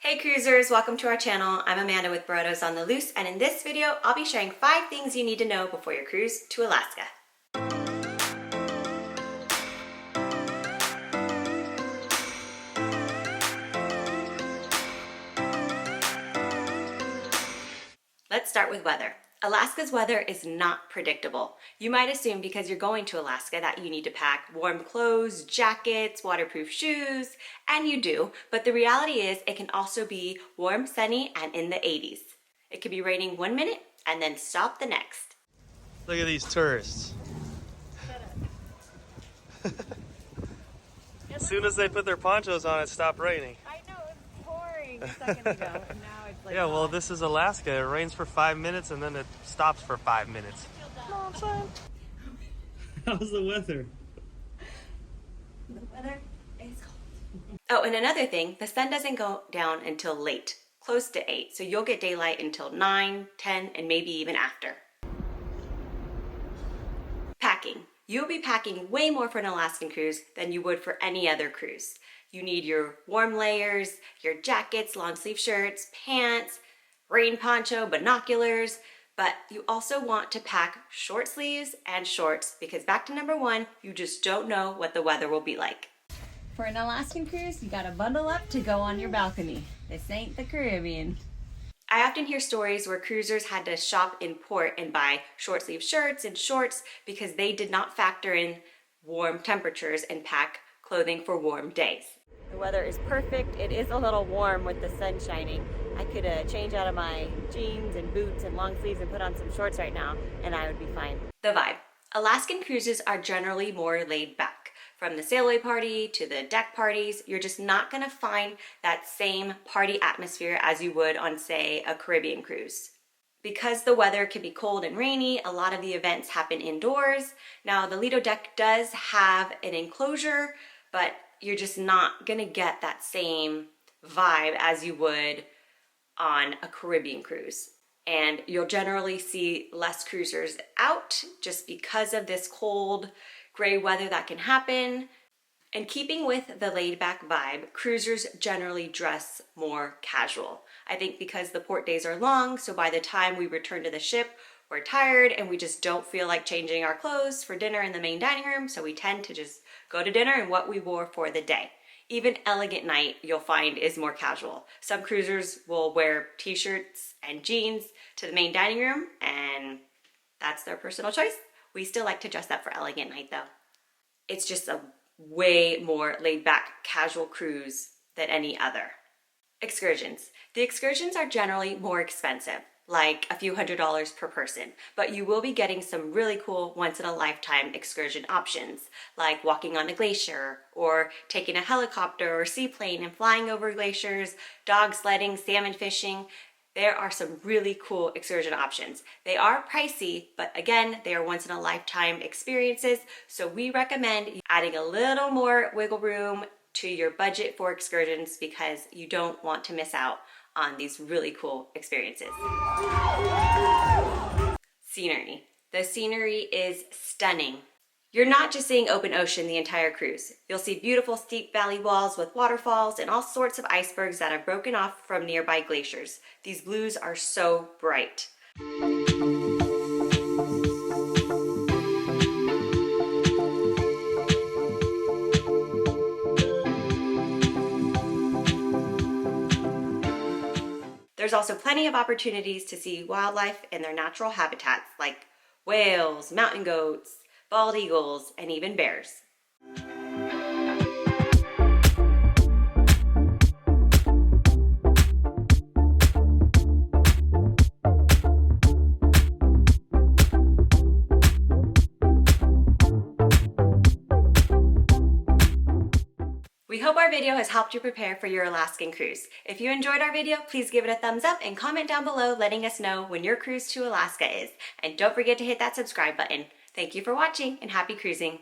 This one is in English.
Hey cruisers, welcome to our channel. I'm Amanda with Barretto's on the Loose, and in this video, I'll be sharing 5 things you need to know before your cruise to Alaska. Let's start with weather. Alaska's weather is not predictable. You might assume because you're going to Alaska that you need to pack warm clothes, jackets, waterproof shoes, and you do, but the reality is it can also be warm, sunny, and in the 80s. It could be raining 1 minute and then stop the next. Look at these tourists. As soon as they put their ponchos on, it stopped raining. I know, it was pouring a second ago, and now it's like... Yeah, well, this is Alaska. It rains for 5 minutes and then it stops for 5 minutes. How's the weather? The weather is cold. Oh, and another thing, the sun doesn't go down until late, close to 8, so you'll get daylight until 9, 10, and maybe even after. Packing. You'll be packing way more for an Alaskan cruise than you would for any other cruise. You need your warm layers, your jackets, long sleeve shirts, pants, rain poncho, binoculars, but you also want to pack short sleeves and shorts because back to number 1, you just don't know what the weather will be like. For an Alaskan cruise, you gotta bundle up to go on your balcony. This ain't the Caribbean. I often hear stories where cruisers had to shop in port and buy short sleeve shirts and shorts because they did not factor in warm temperatures and pack clothing for warm days. The weather is perfect. It is a little warm with the sun shining. I could change out of my jeans and boots and long sleeves and put on some shorts right now and I would be fine. The vibe. Alaskan cruises are generally more laid back. From the sailaway party to the deck parties, you're just not gonna find that same party atmosphere as you would on, say, a Caribbean cruise. Because the weather can be cold and rainy, a lot of the events happen indoors. Now, the Lido deck does have an enclosure, but you're just not gonna get that same vibe as you would on a Caribbean cruise. And you'll generally see less cruisers out just because of this cold, gray weather that can happen. And keeping with the laid-back vibe, cruisers generally dress more casual. I think because the port days are long, so by the time we return to the ship, we're tired and we just don't feel like changing our clothes for dinner in the main dining room, so we tend to just go to dinner in what we wore for the day. Even Elegant Night, you'll find, is more casual. Some cruisers will wear t-shirts and jeans to the main dining room, and that's their personal choice. We still like to dress up for Elegant Night though. It's just a way more laid back casual cruise than any other. Excursions. The excursions are generally more expensive, like a few $100s per person, but you will be getting some really cool once in a lifetime excursion options, like walking on a glacier or taking a helicopter or seaplane and flying over glaciers, dog sledding, salmon fishing. There are some really cool excursion options. They are pricey, but again, they are once in a lifetime experiences. So we recommend adding a little more wiggle room to your budget for excursions because you don't want to miss out on these really cool experiences. Scenery. The scenery is stunning. You're not just seeing open ocean the entire cruise. You'll see beautiful steep valley walls with waterfalls and all sorts of icebergs that have broken off from nearby glaciers. These blues are so bright. There's also plenty of opportunities to see wildlife in their natural habitats like whales, mountain goats, bald eagles, and even bears. We hope our video has helped you prepare for your Alaskan cruise. If you enjoyed our video, please give it a thumbs up and comment down below letting us know when your cruise to Alaska is. And don't forget to hit that subscribe button. Thank you for watching and happy cruising.